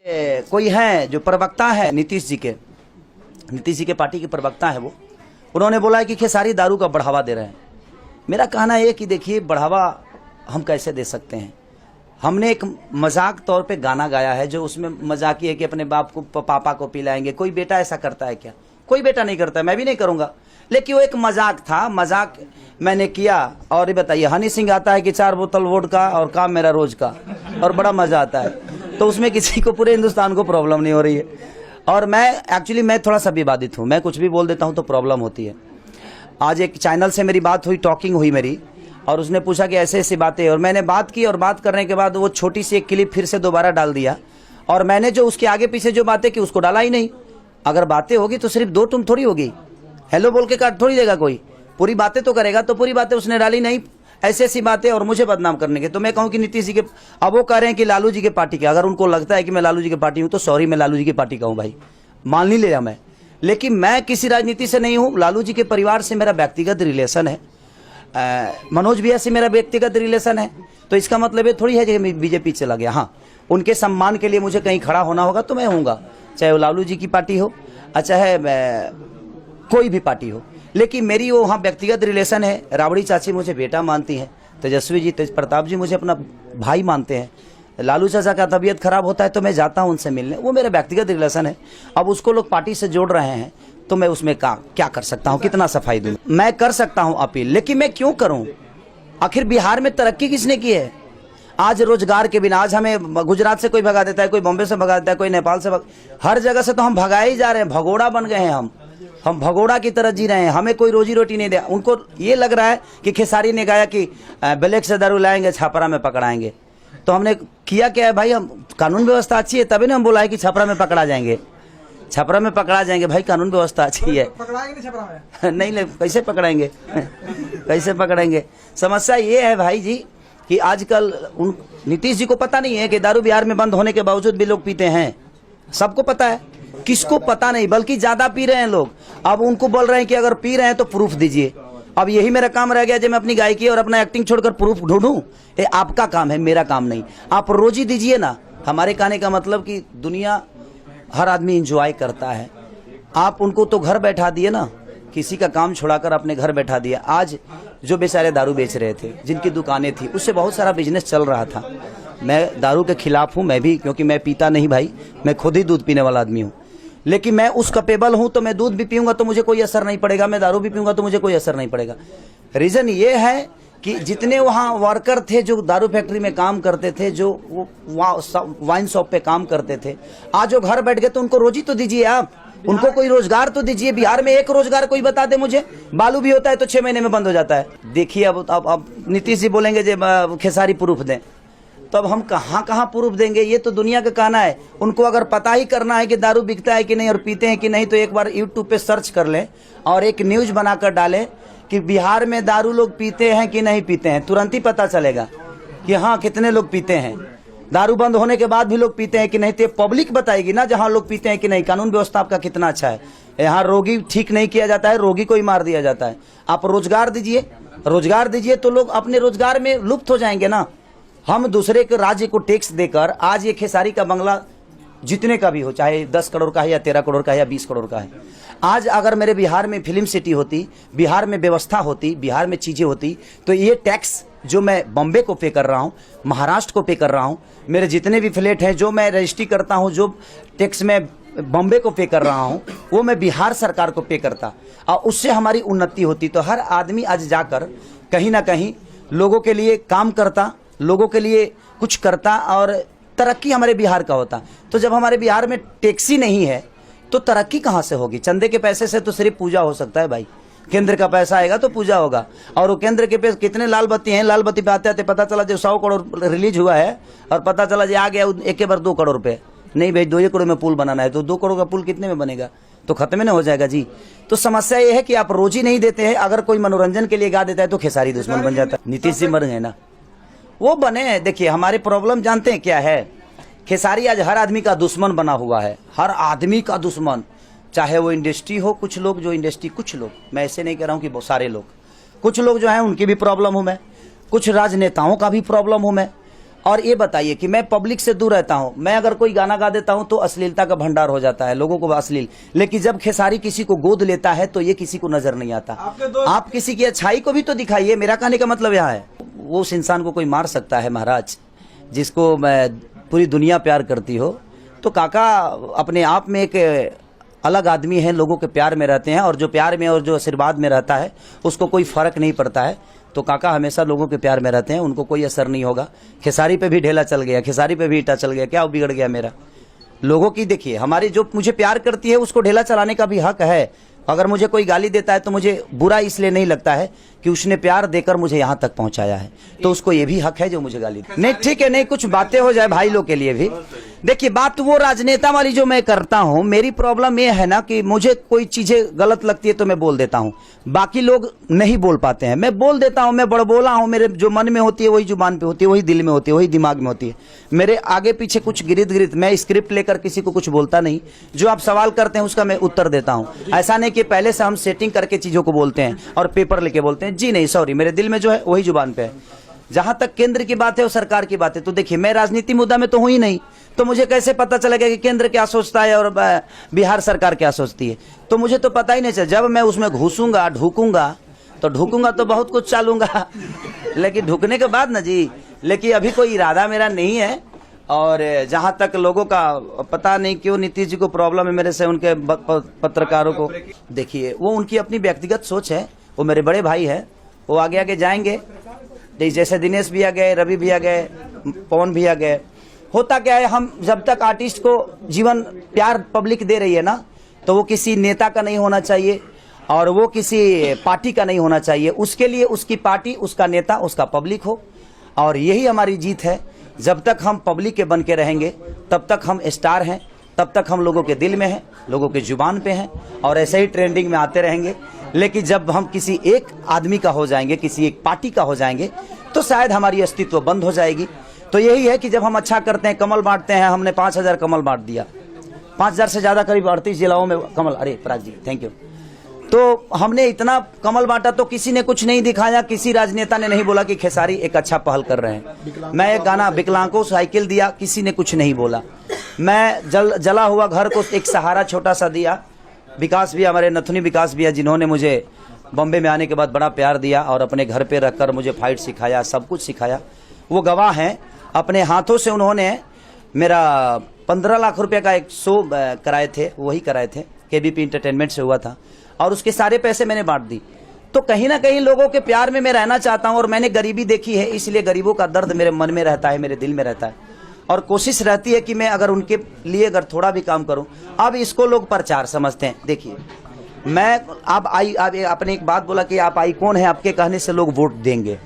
कोई है जो प्रवक्ता है नीतीश जी के पार्टी के प्रवक्ता है वो, उन्होंने बोला है कि खेसारी दारू का बढ़ावा दे रहे हैं। मेरा कहना है कि देखिए बढ़ावा हम कैसे दे सकते हैं। हमने एक मजाक तौर पे गाना गाया है जो उसमें मजाक ही है कि अपने बाप को पापा को पिलाएंगे। कोई बेटा ऐसा करता है क्या? कोई बेटा नहीं करता है, मैं भी नहीं करूंगा, लेकिन वो एक मजाक था, मजाक मैंने किया। और ये बताइए हनी सिंह आता है कि 4 बोतल वोडका और काम मेरा रोज का, और बड़ा मजा आता है, तो उसमें किसी को, पूरे हिंदुस्तान को प्रॉब्लम नहीं हो रही है। और मैं थोड़ा सा विवादित हूँ, मैं कुछ भी बोल देता हूँ तो प्रॉब्लम होती है। आज एक चैनल से मेरी बात हुई, टॉकिंग हुई मेरी, और उसने पूछा कि ऐसे ऐसी बातें, और मैंने बात की, और बात करने के बाद वो छोटी सी एक क्लिप फिर से दोबारा डाल दिया, और मैंने जो उसके आगे पीछे जो बातें की उसको डाला ही नहीं। अगर बातें होगी तो सिर्फ 2 टूम थोड़ी होगी, हेलो बोल के काट थोड़ी देगा कोई, पूरी बातें तो करेगा। तो पूरी बातें उसने डाली नहीं, ऐसी ऐसी बातें, और मुझे बदनाम करने के। तो मैं कहूं कि नीतीश जी के, अब वो कह रहे हैं कि लालू जी के पार्टी के, अगर उनको लगता है कि मैं लालू जी के पार्टी हूं तो सॉरी, मैं लालू जी की पार्टी का हूं भाई, मान नहीं लिया मैं, लेकिन मैं किसी राजनीति से नहीं हूं। लालू जी के परिवार से मेरा व्यक्तिगत रिलेशन है, मनोज भैया से मेरा व्यक्तिगत रिलेशन है, तो इसका मतलब ये थोड़ी है कि मैं बीजेपी चला गया। हाँ, उनके सम्मान के लिए मुझे कहीं खड़ा होना होगा तो मैं होऊंगा, चाहे वो लालू जी की पार्टी हो, चाहे कोई भी पार्टी हो, लेकिन मेरी वो वहाँ व्यक्तिगत रिलेशन है। राबड़ी चाची मुझे बेटा मानती हैं, तेजस्वी जी, तेज प्रताप जी मुझे अपना भाई मानते हैं। लालू चाचा का तबीयत खराब होता है तो मैं जाता हूँ उनसे मिलने, वो मेरा व्यक्तिगत रिलेशन है। अब उसको लोग पार्टी से जोड़ रहे हैं तो मैं उसमें क्या कर सकता हूँ, कितना सफाई दूँ? मैं कर सकता हूँ अपील, लेकिन मैं क्यों करूँ? आखिर बिहार में तरक्की किसने की है? आज रोजगार के बिना, आज हमें गुजरात से कोई भगा देता है, कोई बॉम्बे से भगा देता है, कोई नेपाल से हर जगह से तो हम भगाए ही जा रहे हैं, भगोड़ा बन गए हैं हम भगोड़ा की तरह जी रहे हैं, हमें कोई रोजी रोटी नहीं दे। उनको ये लग रहा है कि खेसारी ने गाया कि ब्लैक से दारू लाएंगे, छापरा में पकड़ाएंगे। तो हमने किया क्या है भाई, हम कानून व्यवस्था अच्छी है तभी ना हम बोला है कि छपरा में पकड़ा जाएंगे, छपरा में पकड़ा जाएंगे भाई, कानून व्यवस्था अच्छी है। पकड़ाएंगे नहीं छपरा में? नहीं, कैसे पकड़ाएंगे कैसे पकड़ेंगे? समस्या ये है भाई जी कि आजकल नीतीश जी को पता नहीं है कि दारू बिहार में बंद होने के बावजूद भी लोग पीते हैं। सबको पता है, किसको पता नहीं, बल्कि ज्यादा पी रहे हैं लोग। अब उनको बोल रहे हैं कि अगर पी रहे हैं तो प्रूफ दीजिए। अब यही मेरा काम रह गया, जब मैं अपनी गायकी और अपना एक्टिंग छोड़कर प्रूफ ढूंढूं, ये आपका काम है, मेरा काम नहीं। आप रोजी दीजिए ना। हमारे कहने का मतलब कि दुनिया, हर आदमी इंजॉय करता है, आप उनको तो घर बैठा दिए ना, किसी का काम छुड़ाकर अपने घर बैठा दिया। आज जो बेचारे दारू बेच रहे थे, जिनकी दुकानें थी, उससे बहुत सारा बिजनेस चल रहा था। मैं दारू के खिलाफ हूं, मैं भी, क्योंकि मैं पीता नहीं भाई, मैं खुद ही दूध पीने वाला आदमी हूं, लेकिन मैं उस कैपेबल हूं, तो मैं दूध भी पीऊंगा तो मुझे कोई असर नहीं पड़ेगा, मैं दारू भी पीऊंगा तो मुझे कोई असर नहीं पड़ेगा। रीजन ये है कि जितने वहां वर्कर थे जो दारू फैक्ट्री में काम करते थे, जो वाइन शॉप पे काम करते थे, आज जो घर बैठ गए, तो उनको रोजी तो दीजिए आप, उनको कोई रोजगार तो दीजिए। बिहार में एक रोजगार कोई बता दे मुझे। बालू भी होता है तो 6 महीने में बंद हो जाता है। देखिए अब नीतीश जी बोलेंगे जो खेसारी प्रूफ दें, तो अब हम कहाँ प्रूफ देंगे? ये तो दुनिया का कहना है। उनको अगर पता ही करना है कि दारू बिकता है कि नहीं और पीते हैं कि नहीं, तो एक बार यूट्यूब पे सर्च कर लें और एक न्यूज बनाकर डालें कि बिहार में दारू लोग पीते हैं कि नहीं पीते हैं, तुरंत ही पता चलेगा कि हाँ कितने लोग पीते हैं। दारू बंद होने के बाद भी लोग पीते हैं कि नहीं, तो पब्लिक बताएगी ना जहाँ लोग पीते हैं कि नहीं। कानून व्यवस्था आपका कितना अच्छा है, यहाँ रोगी ठीक नहीं किया जाता है, रोगी को ही मार दिया जाता है। आप रोजगार दीजिए तो लोग अपने रोजगार में लुप्त हो जाएंगे ना। हम दूसरे के राज्य को टैक्स देकर, आज ये खेसारी का बंगला जितने का भी हो, चाहे 10 करोड़ का है या 13 करोड़ का है या 20 करोड़ का है, आज अगर मेरे बिहार में फिल्म सिटी होती, बिहार में व्यवस्था होती, बिहार में चीजें होती, तो ये टैक्स जो मैं बॉम्बे को पे कर रहा हूँ, महाराष्ट्र को पे कर रहा हूँ, मेरे जितने भी फ्लैट हैं जो मैं रजिस्ट्री करता हूँ, जो टैक्स मैं बॉम्बे को पे कर रहा हूँ, वो मैं बिहार सरकार को पे करता, और उससे हमारी उन्नति होती। तो हर आदमी आज जाकर कहीं ना कहीं लोगों के लिए काम करता, लोगों के लिए कुछ करता, और तरक्की हमारे बिहार का होता। तो जब हमारे बिहार में टैक्स ही नहीं है तो तरक्की कहाँ से होगी? चंदे के पैसे से तो सिर्फ पूजा हो सकता है भाई, केंद्र का पैसा आएगा तो पूजा होगा। और वो केंद्र के पैसे कितने लाल बत्ती हैं, लाल बत्ती पे आते आते पता चला जो 100 करोड़ रिलीज हुआ है, और पता चला जो आ गया एक बार 2 करोड़ रुपए। नहीं भाई, 2 करोड़ में पुल बनाना है तो 2 करोड़ का पुल कितने में बनेगा? तो खत्म ही ना हो जाएगा जी। तो समस्या ये है कि आप रोजी नहीं देते हैं। अगर कोई मनोरंजन के लिए गा देता है तो खेसारी दुश्मन बन जाता है। नीतीश जी मर गए ना, वो बने हैं। देखिए हमारे प्रॉब्लम जानते हैं क्या है? खेसारी आज हर आदमी का दुश्मन बना हुआ है, हर आदमी का दुश्मन, चाहे वो इंडस्ट्री हो, कुछ लोग जो इंडस्ट्री, कुछ लोग, मैं ऐसे नहीं कह रहा हूँ कि बहुत सारे लोग, कुछ लोग जो हैं उनकी भी प्रॉब्लम हूँ मैं, कुछ राजनेताओं का भी प्रॉब्लम हूँ मैं, और ये बताइए कि मैं पब्लिक से दूर रहता हूं, मैं अगर कोई गाना गा देता हूं तो अश्लीलता का भंडार हो जाता है, लोगों को अश्लील। लेकिन जब खेसारी किसी को गोद लेता है तो ये किसी को नजर नहीं आता। आप किसी की अच्छाई को भी तो दिखाइए। मेरा कहने का मतलब यह है, वो उस इंसान को कोई मार सकता है महाराज जिसको पूरी दुनिया प्यार करती हो। तो काका अपने आप में एक अलग आदमी है, लोगों के प्यार में रहते हैं, और जो प्यार में और जो आशीर्वाद में रहता है उसको कोई फर्क नहीं पड़ता है। तो काका हमेशा लोगों के प्यार में रहते हैं, उनको कोई असर नहीं होगा। खेसारी पे भी ढेला चल गया, खेसारी पे भी ईटा चल गया, क्या बिगड़ गया मेरा? लोगों की देखिए, हमारी जो मुझे प्यार करती है उसको ढेला चलाने का भी हक है। अगर मुझे कोई गाली देता है तो मुझे बुरा इसलिए नहीं लगता है कि उसने प्यार देकर मुझे यहाँ तक पहुँचाया है, तो उसको ये भी हक है जो मुझे गाली दे। नहीं ठीक है, नहीं कुछ बातें हो जाए भाई लोग के लिए भी। देखिए बात वो राजनेता वाली जो मैं करता हूँ, मेरी प्रॉब्लम ये है ना कि मुझे कोई चीजें गलत लगती है तो मैं बोल देता हूँ, बाकी लोग नहीं बोल पाते हैं। मैं बोल देता हूँ, मैं बड़बोला हूँ, मेरे जो मन में होती है वही जुबान पे होती है, वही दिल में होती है, वही दिमाग में होती है। मेरे आगे पीछे कुछ गिरित मैं स्क्रिप्ट लेकर किसी को कुछ बोलता नहीं। जो आप सवाल करते हैं उसका मैं उत्तर देता हूँ। ऐसा नहीं कि पहले से हम सेटिंग करके चीजों को बोलते हैं और पेपर लेके बोलते हैं। जी नहीं, सॉरी, मेरे दिल में जो है वही जुबान पे है। जहां तक केंद्र की बात है और सरकार की बात है, तो देखिए मैं राजनीति मुद्दा में तो हूं ही नहीं, तो मुझे कैसे पता चलेगा कि केंद्र क्या सोचता है और बिहार सरकार क्या सोचती है? तो मुझे तो पता ही नहीं चला। जब मैं उसमें घुसूंगा, ढूकूंगा तो बहुत कुछ चालूंगा लेकिन ढुकने के बाद ना जी, लेकिन अभी कोई इरादा मेरा नहीं है। और जहां तक लोगों का पता नहीं क्यों नीतीश जी को प्रॉब्लम है मेरे से, उनके पत्रकारों को। देखिए वो उनकी अपनी व्यक्तिगत सोच है, वो मेरे बड़े भाई है, वो आगे आगे जाएंगे। जैसे दिनेश भी आ गए, रवि भी आ गए, पवन भी आ गए। होता क्या है, हम जब तक आर्टिस्ट को जीवन प्यार पब्लिक दे रही है ना, तो वो किसी नेता का नहीं होना चाहिए और वो किसी पार्टी का नहीं होना चाहिए। उसके लिए उसकी पार्टी, उसका नेता, उसका पब्लिक हो, और यही हमारी जीत है। जब तक हम पब्लिक के बन के रहेंगे तब तक हम स्टार हैं, तब तक हम लोगों के दिल में हैं, लोगों के जुबान पे हैं, और ऐसे ही ट्रेंडिंग में आते रहेंगे। लेकिन जब हम किसी एक आदमी का हो जाएंगे, किसी एक पार्टी का हो जाएंगे, तो शायद हमारी अस्तित्व बंद हो जाएगी। तो यही है कि जब हम अच्छा करते हैं, कमल बांटते हैं, हमने 5000 कमल बांट दिया, 5000 से ज्यादा, करीब 38 जिलाओं में कमल। अरे पराग जी थैंक यू। तो हमने इतना कमल बांटा तो किसी ने कुछ नहीं दिखाया, किसी राजनेता ने नहीं बोला कि खेसारी एक अच्छा पहल कर रहे हैं। मैं एक गाना विकलांगों साइकिल दिया, किसी ने कुछ नहीं बोला। मैं जला हुआ घर को एक सहारा छोटा सा दिया। विकास भी, हमारे नथुनी विकास भी है, जिन्होंने मुझे बॉम्बे में आने के बाद बड़ा प्यार दिया और अपने घर पे रखकर मुझे फाइट सिखाया, सब कुछ सिखाया, वो गवाह हैं। अपने हाथों से उन्होंने मेरा 15 लाख रुपए का एक शो कराए थे, वही कराए थे, केबीपी इंटरटेनमेंट से हुआ था, और उसके सारे पैसे मैंने बांट दी। तो कहीं ना कहीं लोगों के प्यार में मैं रहना चाहता हूं, और मैंने गरीबी देखी है, इसलिए गरीबों का दर्द मेरे मन में रहता है, मेरे दिल में रहता है, और कोशिश रहती है कि मैं अगर उनके लिए अगर थोड़ा भी काम करूं। अब इसको लोग प्रचार समझते हैं। देखिए मैं आप आपने एक बात बोला कि आप आइकॉन हैं, आपके कहने से लोग वोट देंगे।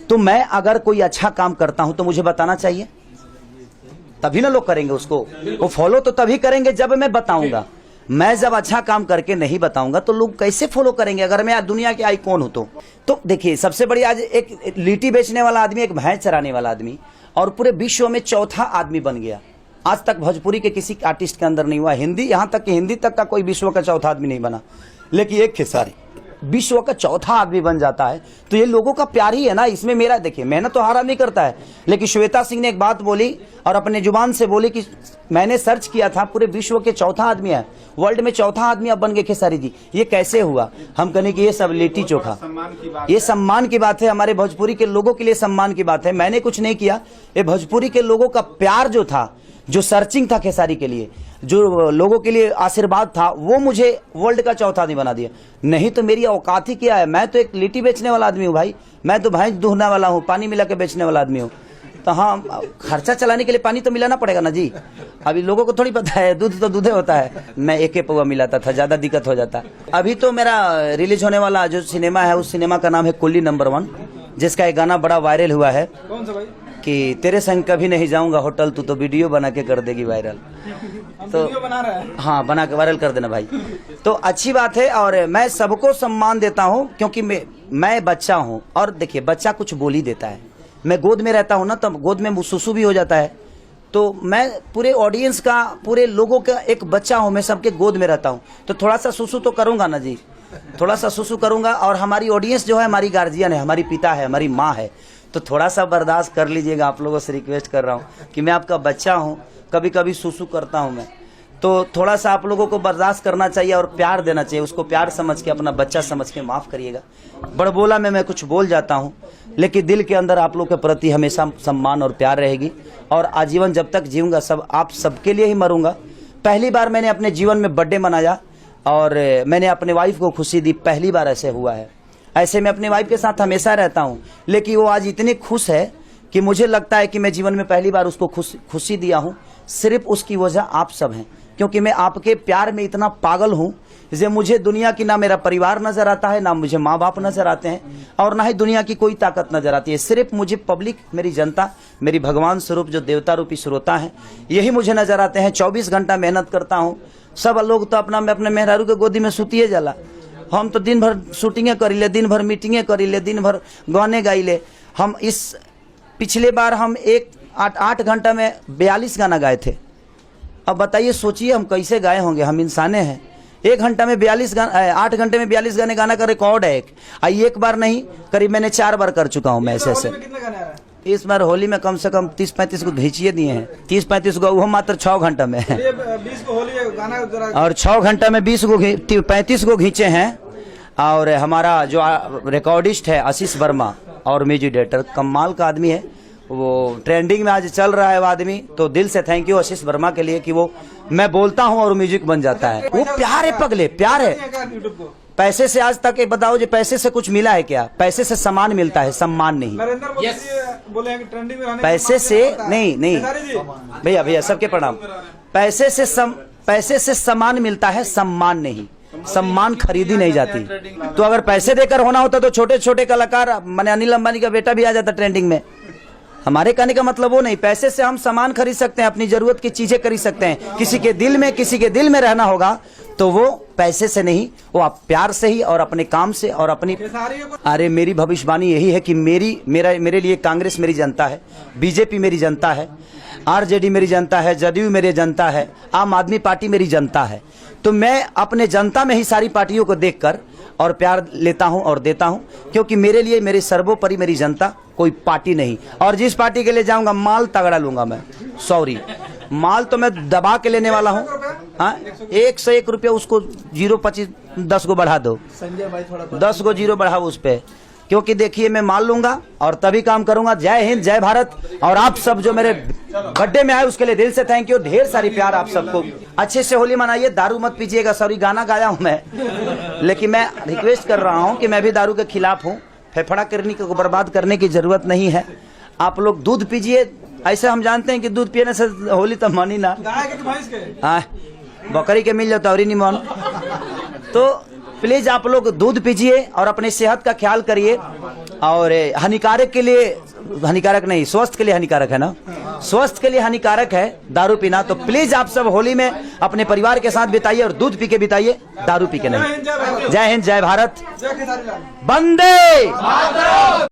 तो मैं अगर कोई अच्छा काम करता हूं तो मुझे बताना चाहिए, तभी ना लोग करेंगे उसको। वो फॉलो तो तभी करेंगे जब मैं बताऊंगा। मैं जब अच्छा काम करके नहीं बताऊंगा तो लोग कैसे फॉलो करेंगे, अगर मैं दुनिया के आइकॉन हूं तो देखिए सबसे बड़ी आज एक लीटी बेचने वाला आदमी, एक भैंस चराने वाला आदमी, और पूरे विश्व में चौथा आदमी बन गया। आज तक भोजपुरी के किसी आर्टिस्ट के अंदर नहीं हुआ, हिंदी, यहां तक कि हिंदी तक का कोई विश्व का चौथा आदमी नहीं बना, लेकिन एक खेसारी विश्व का चौथा आदमी बन जाता है। तो ये लोगों का प्यार ही है ना। इसमें मेरा देखिए मेहनत तो हारा नहीं करता है, लेकिन श्वेता सिंह ने एक बात बोली और अपने जुबान से बोली कि मैंने सर्च किया था, पूरे विश्व के चौथा आदमी है, वर्ल्ड में चौथा आदमी अब बन गए खेसारी जी। ये कैसे हुआ? हम कहने की ये सब लिट्टी चोखा, ये सम्मान की बात है, हमारे भोजपुरी के लोगों के लिए सम्मान की बात है। मैंने कुछ नहीं किया, ये भोजपुरी के लोगों का प्यार जो था, जो सर्चिंग था खेसारी के लिए, जो लोगों के लिए आशीर्वाद था, वो मुझे वर्ल्ड का चौथा आदमी बना दिया। नहीं तो मेरी औकात ही क्या है? मैं तो एक लिट्टी बेचने वाला आदमी हूँ भाई, मैं तो भैंस दूहने वाला हूँ, पानी मिला के बेचने वाला आदमी हूँ। तो हाँ, खर्चा चलाने के लिए पानी तो मिलाना पड़ेगा ना जी। अभी लोगों को थोड़ी पता है, दूध तो दूधे होता है। मैं एक पौवा मिलाता था, ज्यादा दिक्कत हो जाता। अभी तो मेरा रिलीज होने वाला जो सिनेमा है, उस सिनेमा का नाम है कुल्ली नंबर 1, जिसका एक गाना बड़ा वायरल हुआ है। कौन सा भाई? कि तेरे संग कभी नहीं जाऊंगा होटल, तू तो वीडियो बना के कर देगी वायरल। तो वीडियो बना रहा है, हाँ, बना के वायरल कर देना भाई। तो अच्छी बात है, और मैं सबको सम्मान देता हूँ, क्योंकि मैं बच्चा हूँ। और देखिए बच्चा कुछ बोल ही देता है। मैं गोद में रहता हूँ ना, तब गोद में सुसु भी हो जाता है। तो मैं पूरे ऑडियंस का, पूरे लोगों का एक बच्चा हूँ, मैं सबके गोद में रहता हूँ, तो थोड़ा सा सुसु तो करूंगा ना जी, थोड़ा सा सुसु करूंगा। और हमारी ऑडियंस जो है हमारी गार्जियन है, हमारी पिता है, हमारी माँ है, तो थोड़ा सा बर्दाश्त कर लीजिएगा, आप लोगों से रिक्वेस्ट कर रहा हूँ कि मैं आपका बच्चा हूँ, कभी कभी सुसु करता हूँ मैं, तो थोड़ा सा आप लोगों को बर्दाश्त करना चाहिए और प्यार देना चाहिए, उसको प्यार समझ के, अपना बच्चा समझ के माफ़ करिएगा। बड़बोला में मैं कुछ बोल जाता हूँ, लेकिन दिल के अंदर आप लोग के प्रति हमेशा सम्मान और प्यार रहेगी, और आजीवन जब तक जीऊँगा सब आप सबके लिए ही मरूँगा। पहली बार मैंने अपने जीवन में बर्थडे मनाया और मैंने अपने वाइफ को खुशी दी, पहली बार ऐसे हुआ है। ऐसे मैं अपने वाइफ के साथ हमेशा रहता हूँ, लेकिन वो आज इतनी खुश है कि मुझे लगता है कि मैं जीवन में पहली बार उसको खुशी दिया हूँ। सिर्फ उसकी वजह आप सब हैं, क्योंकि मैं आपके प्यार में इतना पागल हूँ जे मुझे दुनिया की ना मेरा परिवार नजर आता है, ना मुझे माँ बाप नजर आते हैं, और ना ही दुनिया की कोई ताकत नजर आती है। सिर्फ मुझे पब्लिक, मेरी जनता, मेरी भगवान स्वरूप जो देवता रूपी श्रोता हैं, यही मुझे नजर आते हैं। 24 घंटा मेहनत करता हूँ। सब लोग तो अपने मेहरारू के गोदी में सुतिए जाला, हम तो दिन भर शूटिंगे करीले, दिन भर मीटिंगे करीले, दिन भर गाने गाइले। हम इस पिछले बार हम 8 घंटा में 42 गाना गाए थे। अब बताइए, सोचिए हम कैसे गाए होंगे, हम इंसाने हैं। 1 घंटा में 42 गाना, 8 घंटे में 42 गाने गाना का रिकॉर्ड है। एक बार नहीं, करीब मैंने 4 बार कर चुका हूँ मैं ऐसे। इस बार होली में कम से कम 30-35 को घींचिए दिए हैं, 30-35 को, वो मात्र 6 घंटा में 20 को होली गाना, और 6 घंटा में 35 को घींचे हैं। और हमारा जो रिकॉर्डिस्ट है आशीष वर्मा और म्यूजिक डायरेक्टर, कमाल का आदमी है, वो ट्रेंडिंग में आज चल रहा है वो आदमी। तो दिल से थैंक यू आशीष वर्मा के लिए कि वो, मैं बोलता हूँ और म्यूजिक बन जाता है। वो प्यार है पगले, प्यार है। पैसे से आज तक बताओ जो पैसे से कुछ मिला है क्या? पैसे से सम्मान मिलता है, सम्मान नहीं। बोले कि ट्रेंडिंग में पैसे से नहीं भैया सबके प्रणाम। पैसे से सम्मान मिलता है, सम्मान नहीं। सम्मान खरीदी नहीं जाती। तो अगर पैसे देकर होना होता तो छोटे छोटे कलाकार, माने अनिल अंबानी का बेटा भी आ जाता ट्रेंडिंग में। हमारे कहने का मतलब वो नहीं, पैसे से हम सामान खरीद सकते हैं, अपनी जरूरत की चीजें खरीद सकते हैं। किसी के दिल में रहना होगा तो वो पैसे से नहीं, वो आप प्यार से ही और अपने काम से और अपनी। अरे मेरी भविष्यवाणी यही है कि मेरे लिए कांग्रेस मेरी जनता है, बीजेपी मेरी जनता है, आरजेडी मेरी जनता है, जदयू मेरी जनता है, आम आदमी पार्टी मेरी जनता है। तो मैं अपने जनता में ही सारी पार्टियों को देखकर और प्यार लेता हूं और देता हूं, क्योंकि मेरे लिए मेरे सर्वोपरि मेरी जनता, कोई पार्टी नहीं। और जिस पार्टी के लिए जाऊंगा माल तगड़ा लूंगा मैं, सॉरी, माल तो मैं दबा के लेने वाला हूं। हाँ, 101 रुपया उसको 0.25 10 को बढ़ा दो, 10 को 0 बढ़ाओ उस पे, क्योंकि देखिए मैं माल लूंगा और तभी काम करूंगा। जय हिंद, जय भारत। और आप सब जो मेरे बर्थडे में आए उसके लिए दिल से थैंक यू, ढेर सारी प्यार आप सबको। अच्छे से होली मनाइए, दारू मत पीजिएगा। सॉरी, गाना गाया हूं मैं, लेकिन मैं रिक्वेस्ट कर रहा हूं कि मैं भी दारू के खिलाफ हूं। फेफड़ा किडनी को बर्बाद करने की जरूरत नहीं है। आप लोग दूध पीजिए, ऐसे हम जानते हैं कि दूध पीने से होली तो मानी ना। हाँ, बकरी के मिल जाता और निमन। तो प्लीज आप लोग दूध पीजिए और अपनी सेहत का ख्याल करिए। और हानिकारक के लिए, हानिकारक नहीं, स्वस्थ के लिए हानिकारक है ना, स्वस्थ के लिए हानिकारक है दारू पीना। तो प्लीज आप सब होली में अपने परिवार के साथ बिताइए और दूध पी के बिताइए, दारू पी के नहीं। जय हिंद, जय भारत, वंदे।